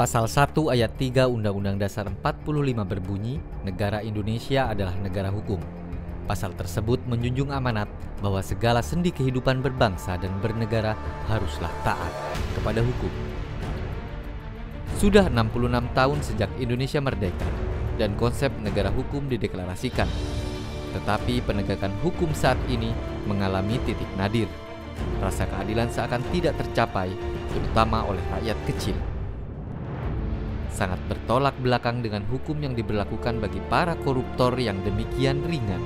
Pasal 1 ayat 3 Undang-Undang Dasar 45 berbunyi, negara Indonesia adalah negara hukum. Pasal tersebut menjunjung amanat bahwa segala sendi kehidupan berbangsa dan bernegara haruslah taat kepada hukum. Sudah 66 tahun sejak Indonesia merdeka dan konsep negara hukum dideklarasikan. Tetapi penegakan hukum saat ini mengalami titik nadir. Rasa keadilan seakan tidak tercapai, terutama oleh rakyat kecil. Sangat bertolak belakang dengan hukum yang diberlakukan bagi para koruptor yang demikian ringan.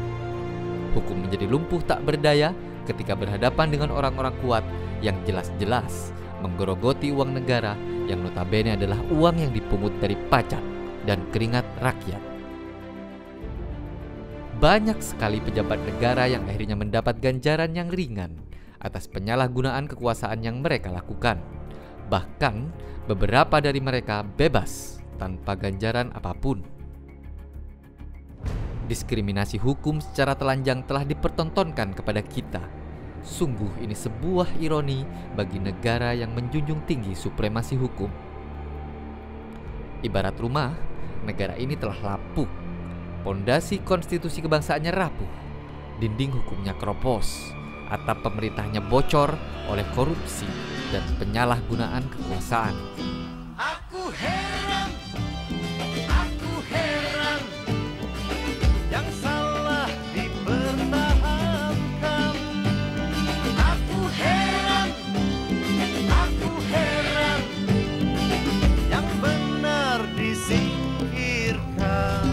Hukum menjadi lumpuh tak berdaya ketika berhadapan dengan orang-orang kuat yang jelas-jelas menggerogoti uang negara yang notabene adalah uang yang dipungut dari pajak dan keringat rakyat. Banyak sekali pejabat negara yang akhirnya mendapat ganjaran yang ringan atas penyalahgunaan kekuasaan yang mereka lakukan. Bahkan beberapa dari mereka bebas tanpa ganjaran apapun. Diskriminasi hukum secara telanjang telah dipertontonkan kepada kita. Sungguh ini sebuah ironi bagi negara yang menjunjung tinggi supremasi hukum. Ibarat rumah, negara ini telah lapuk. Pondasi konstitusi kebangsaannya rapuh. Dinding hukumnya keropos. Atap pemerintahnya bocor oleh korupsi dan penyalahgunaan kekuasaan. Aku heran, yang salah dipertahankan. Aku heran, yang benar disingkirkan.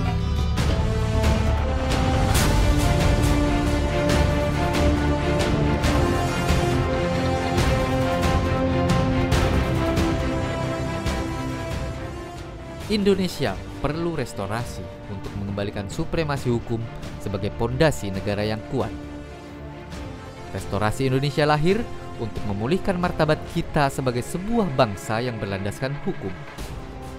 Indonesia perlu restorasi untuk mengembalikan supremasi hukum sebagai pondasi negara yang kuat. Restorasi Indonesia lahir untuk memulihkan martabat kita sebagai sebuah bangsa yang berlandaskan hukum.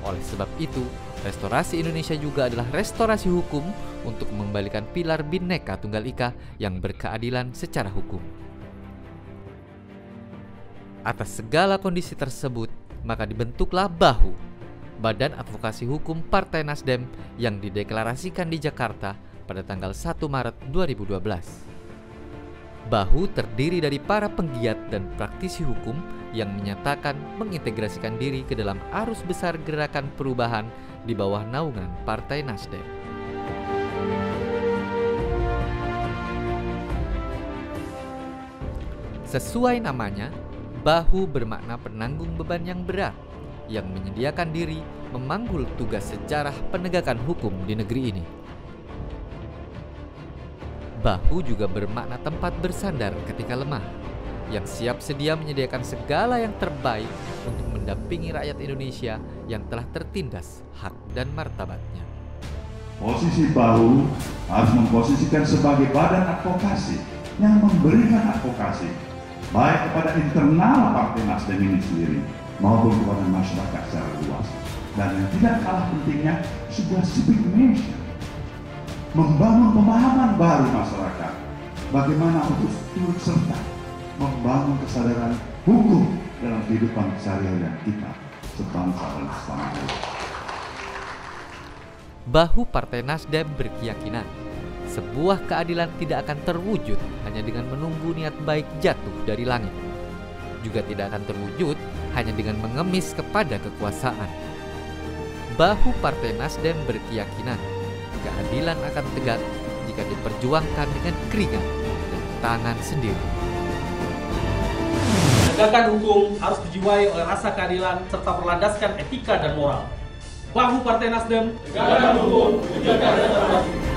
Oleh sebab itu, restorasi Indonesia juga adalah restorasi hukum untuk mengembalikan pilar Bhinneka Tunggal Ika yang berkeadilan secara hukum. Atas segala kondisi tersebut, maka dibentuklah BAHU, Badan Advokasi Hukum Partai Nasdem, yang dideklarasikan di Jakarta pada tanggal 1 Maret 2012. BAHU terdiri dari para penggiat dan praktisi hukum yang menyatakan mengintegrasikan diri ke dalam arus besar gerakan perubahan di bawah naungan Partai Nasdem. Sesuai namanya, BAHU bermakna penanggung beban yang berat, yang menyediakan diri memanggul tugas sejarah penegakan hukum di negeri ini. BAHU juga bermakna tempat bersandar ketika lemah, yang siap sedia menyediakan segala yang terbaik untuk mendampingi rakyat Indonesia yang telah tertindas hak dan martabatnya. Posisi BAHU harus memposisikan sebagai badan advokasi yang memberikan advokasi baik kepada internal Partai Nasdem ini sendiri maupun kepada masyarakat secara luas. Dan yang tidak kalah pentingnya, sebuah civic nation, membangun pemahaman baru masyarakat bagaimana untuk turut serta membangun kesadaran hukum dalam kehidupan sehari-hari kita sebangsa dan setanah air. BAHU Partai Nasdem berkeyakinan sebuah keadilan tidak akan terwujud hanya dengan menunggu niat baik jatuh dari langit. Juga tidak akan terwujud hanya dengan mengemis kepada kekuasaan. BAHU Partai Nasdem berkeyakinan keadilan akan tegak jika diperjuangkan dengan keringat dan tangan sendiri. Penegakan hukum harus dijiwai oleh rasa keadilan serta berlandaskan etika dan moral. BAHU Partai Nasdem, tegakkan hukum, menjaga demokrasi.